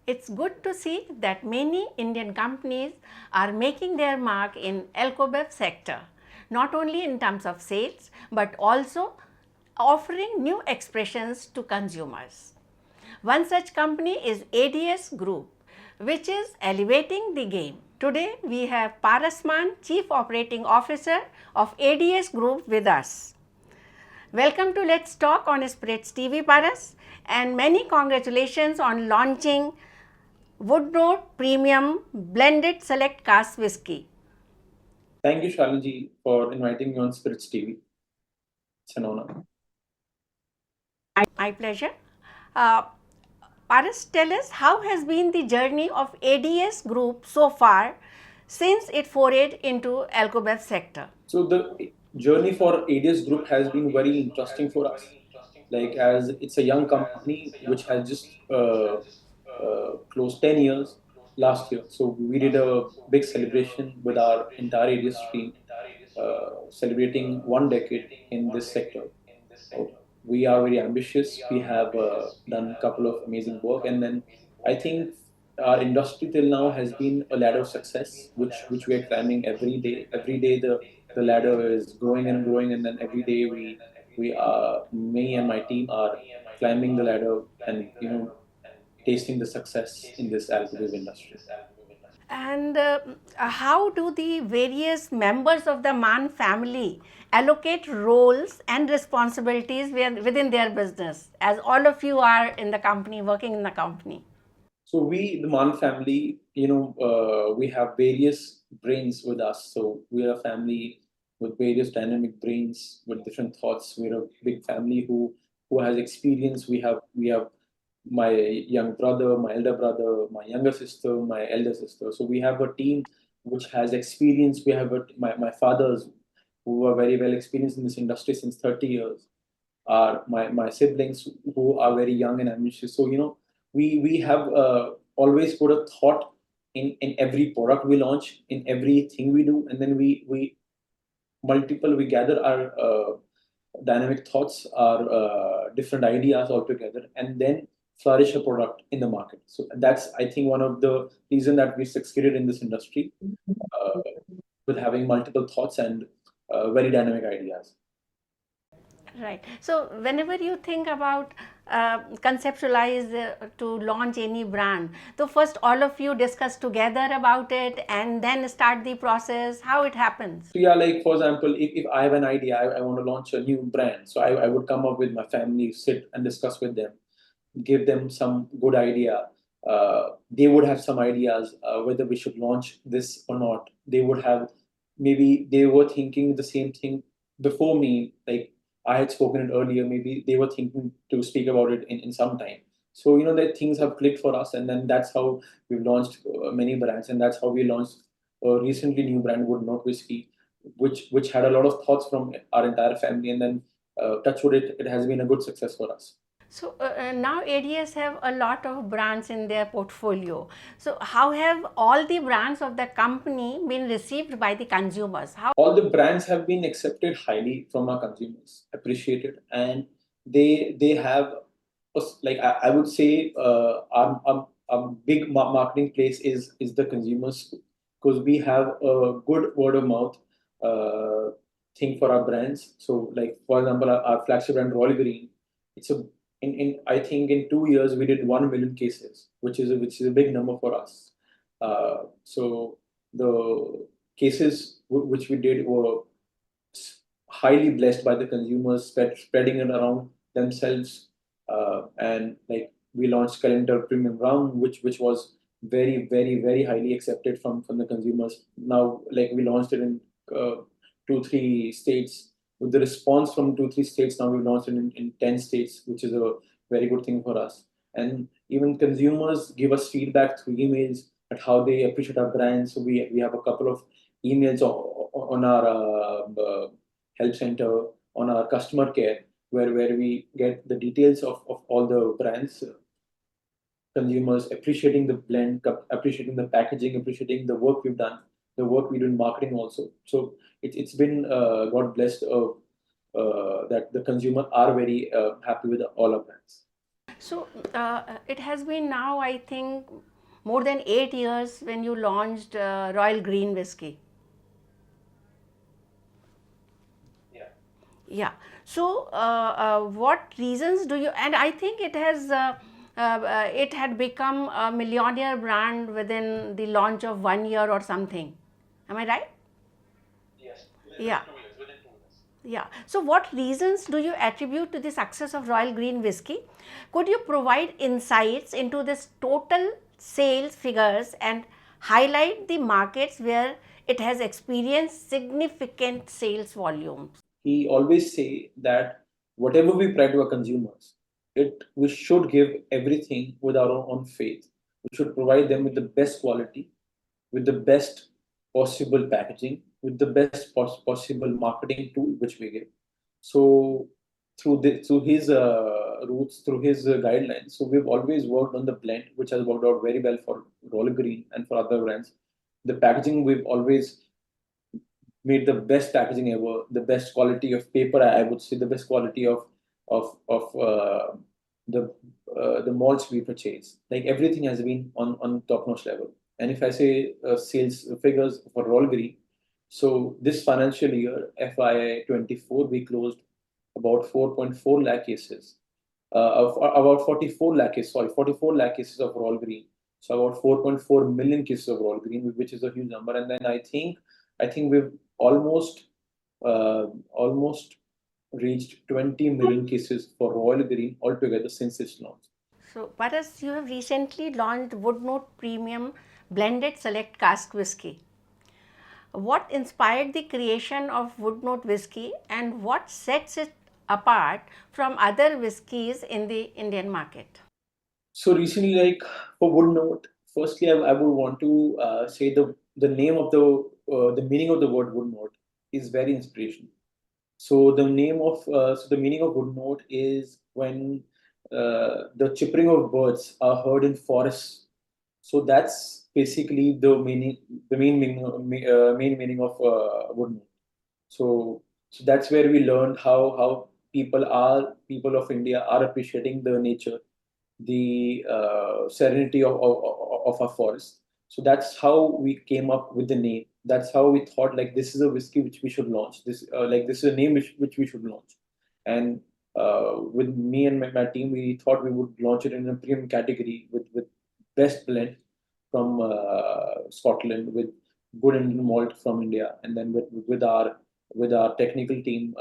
It's good to see that many Indian companies are making their mark in Alcobev sector, not only in terms of sales but also offering new expressions to consumers. One such company is ADS Group, which is elevating the game. Today we have Paras Maan, Chief Operating Officer of ADS Group with us. Welcome to Let's Talk on Spiritz TV, Paras, and many congratulations on launching Woodnote Premium Blended Select Cask Whisky. Thank you, Shalini, for inviting me on Spiritz TV. It's an honor. My pleasure. Paras, tell us how has been the journey of ADS Group so far since it forayed into Alcobev sector? So the journey for ADS Group has been very interesting for us. Like, as it's a young company which has just closed 10 years last year. So we did a big celebration with our entire ADS team, celebrating 1 decade in this sector. We are very ambitious. We have done a couple of amazing work, and then I think our industry till now has been a ladder of success, which we are climbing every day. Every day the ladder is growing and growing, and then every day we are me and my team are climbing the ladder and tasting the success in this alcohol industry. And how do the various members of the Maan family allocate roles and responsibilities within their business, as all of you are in the company, working in the company? So we, the Maan family, we have various brains with us. So we are a family with various dynamic brains with different thoughts. We're a big family who has experience. We have my young brother, my elder brother, my younger sister, my elder sister. So we have a team which has experience. We have my fathers who are very well experienced in this industry since 30 years. Are my siblings who are very young and ambitious. So we have always put a thought in every product we launch, in everything we do, and then we gather our dynamic thoughts, our different ideas all together, and then flourish a product in the market. So that's, I think, one of the reason that we succeeded in this industry, with having multiple thoughts and very dynamic ideas. Right. So whenever you think about conceptualize to launch any brand, so first all of you discuss together about it and then start the process, how it happens? So yeah, like for example, if I have an idea, I want to launch a new brand. So I would come up with my family, sit and discuss with them, give them some good idea. They would have some ideas whether we should launch this or not. They would have, maybe they were thinking the same thing before me, like I had spoken it earlier. Maybe they were thinking to speak about it in some time. So that things have clicked for us, and then that's how we've launched many brands, and that's how we launched a recently new brand, Woodnote whiskey, which had a lot of thoughts from our entire family, and then touchwood, it has been a good success for us. So now ADS have a lot of brands in their portfolio. So how have all the brands of the company been received by the consumers? How all the brands have been accepted highly from our consumers, appreciated, and they have, like I would say, our big marketing place is the consumers, because we have a good word of mouth thing for our brands. So like for example, our flagship brand Royal Green, it's a in I think in 2 years we did 1 million cases, which is a big number for us. So the cases which we did were highly blessed by the consumers, spreading it around themselves, and like we launched Calendar Premium Rum, which was very, very, very highly accepted from the consumers. Now, like we launched it in 2-3 states. With the response from 2-3 states, now we've launched it in 10 states, which is a very good thing for us. And even consumers give us feedback through emails at how they appreciate our brand. So we have a couple of emails on our help center, on our customer care, where we get the details of all the brands, consumers appreciating the blend, appreciating the packaging, appreciating the work we've done, the work we do in marketing also. So it's been God blessed that the consumer are very happy with all our brands. So it has been now, I think, more than 8 years when you launched Royal Green Whiskey. Yeah. So, what reasons do you? And I think it had become a millionaire brand within the launch of 1 year or something. Am I right? Yeah. Yeah. So, what reasons do you attribute to the success of Royal Green Whiskey? Could you provide insights into this total sales figures and highlight the markets where it has experienced significant sales volumes? He always say that whatever we provide to our consumers, we should give everything with our own faith. We should provide them with the best quality, with the best possible packaging, with the best possible marketing tool which we give. So through his roots, through his guidelines, so we've always worked on the blend, which has worked out very well for Royal Green and for other brands. The packaging, we've always made the best packaging ever, the best quality of paper. I would say the best quality of the malts we purchase. Like everything has been on top notch level. And if I say sales figures for Royal Green, so this financial year, FY 24, we closed about 4.4 lakh cases, of about 44 lakh cases, sorry, 44 lakh cases of Royal Green. So about 4.4 million cases of Royal Green, which is a huge number. And then I think we've almost reached 20 million cases for Royal Green altogether since its launch. So, Paras, you have recently launched Woodnote Premium Blended Select Cask Whiskey. What inspired the creation of Woodnote Whiskey and what sets it apart from other whiskies in the Indian market? So recently, like for Woodnote, firstly, I would want to say the name of the meaning of the word Woodnote is very inspirational. So the meaning of Woodnote is when the chirping of birds are heard in forests. So that's basically the main meaning of Woodnote. So that's where we learned how people of India are appreciating the nature, the serenity of our forest. So that's how we came up with the name. That's how we thought like this is a whiskey which we should launch. This is a name which we should launch. And with me and my team, we thought we would launch it in a premium category with best blend from Scotland, with good Indian malt from India, and then with our technical team,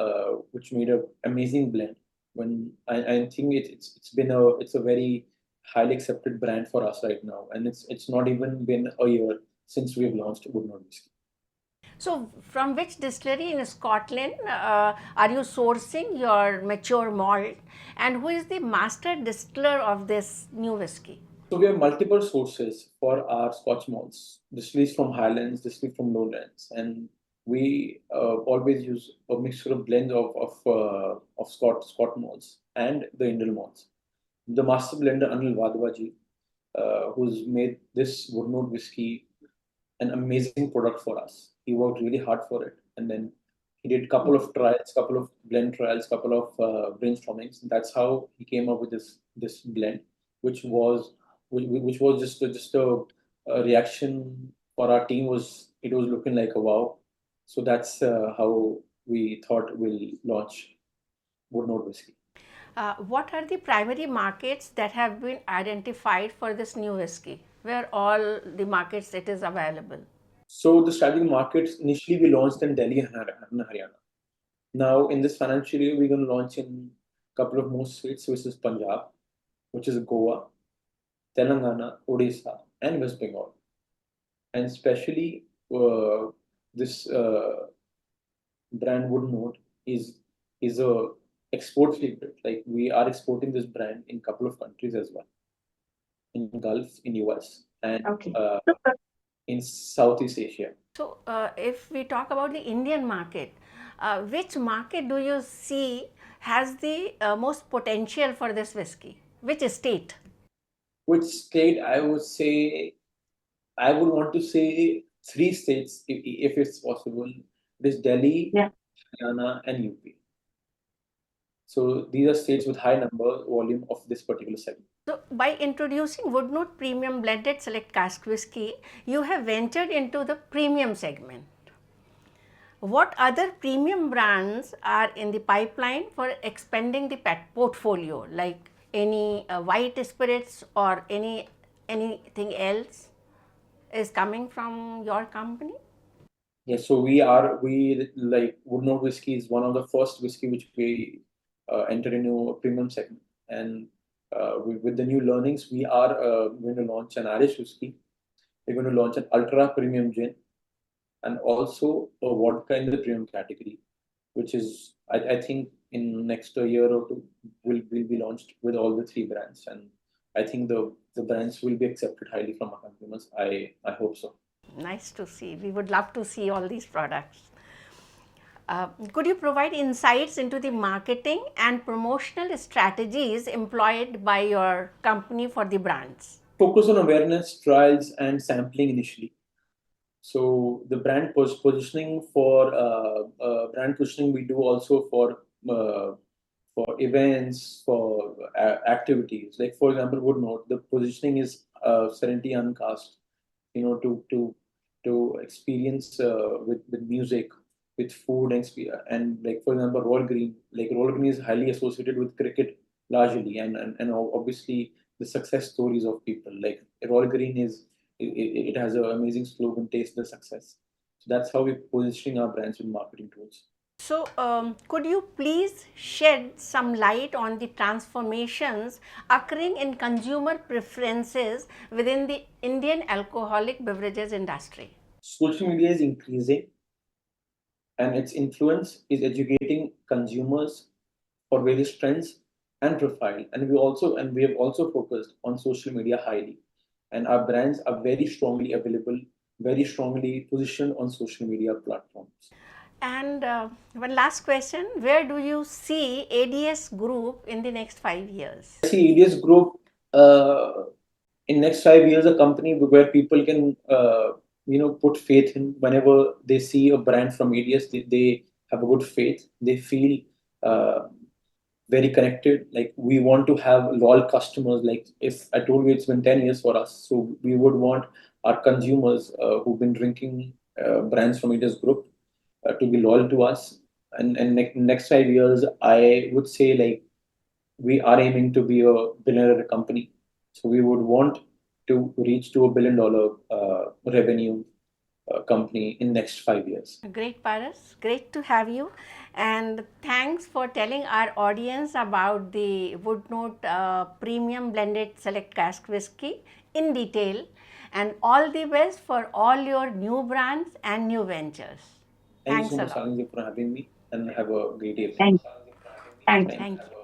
which made an amazing blend. When I think it's a very highly accepted brand for us right now, and it's not even been a year since we've launched Woodnote whiskey. So, from which distillery in Scotland are you sourcing your mature malt, and who is the master distiller of this new whiskey? So we have multiple sources for our Scotch malts. Distilleries from Highlands, distilleries from Lowlands, and we always use a mixture of blend of Scott malts and the Indian malts. The master blender Anil Vadvaji, who's made this Woodnote whiskey an amazing product for us. He worked really hard for it, and then he did couple of trials, couple of blend trials, couple of brainstormings. That's how he came up with this blend, which was which was just a reaction for our team. It was looking like a wow. So that's how we thought we'll launch Woodnote whiskey. What are the primary markets that have been identified for this new whiskey? Where all the markets it is available? So the strategic markets, initially we launched in Delhi and Haryana. Now in this financial year, we're going to launch in a couple of more states, which is Punjab, which is Goa, Telangana, Odisha, and West Bengal. And especially this brand Woodnote is a export favorite. Like we are exporting this brand in a couple of countries as well, in Gulf, in US, and Okay. in Southeast Asia. So, if we talk about the Indian market, which market do you see has the most potential for this whiskey? Which state? Which state? I would want to say three states if it's possible. This Delhi, Yeah. Haryana, and UP. So these are states with high number volume of this particular segment. So, by introducing Woodnote Premium Blended Select Cask Whisky, you have ventured into the premium segment. What other premium brands are in the pipeline for expanding the pet portfolio, like any white spirits or anything else is coming from your company? Yes, so we like Woodnote whiskey is one of the first whiskey which we entered into a premium segment, and with the new learnings, we are going to launch an Irish whiskey. We're going to launch an ultra premium gin, and also a vodka in the premium category, which is I think in next year or two will be launched with all the three brands, and I think the brands will be accepted highly from our consumers. I hope so. Nice to see. We would love to see all these products. Could you provide insights into the marketing and promotional strategies employed by your company for the brands? Focus on awareness, trials, and sampling initially. So the positioning for brand positioning we do also for events, for activities. Like for example, Woodnote, the positioning is Serenity Uncast. You know, to experience with music, with food and like for example, Royal Green is highly associated with cricket largely, and obviously the success stories of people. Like Royal Green it has an amazing slogan, taste the success. So that's how we're positioning our brands with marketing tools. So, could you please shed some light on the transformations occurring in consumer preferences within the Indian alcoholic beverages industry? Social media is increasing, and its influence is educating consumers for various trends and profile. And we have also focused on social media highly, and our brands are very strongly available, very strongly positioned on social media platforms. And one last question, where do you see ADS Group in the next 5 years? I see ADS Group in next 5 years a company where people can put faith in. Whenever they see a brand from ADS, they have a good faith. They feel uh, very connected. Like we want to have loyal customers. Like if I told you it's been 10 years for us, so we would want our consumers who've been drinking brands from ADS Group to be loyal to us. And next 5 years, I would say like we are aiming to be a billion-dollar company. So we would want to reach to $1 billion revenue company in next 5 years. Great, Paras. Great to have you. And thanks for telling our audience about the Woodnote Premium Blended Select Cask Whisky in detail. And all the best for all your new brands and new ventures. Thank you Thanks so a much, lot. Sarangi, for having me, and have a great day. Thank you. Thank you.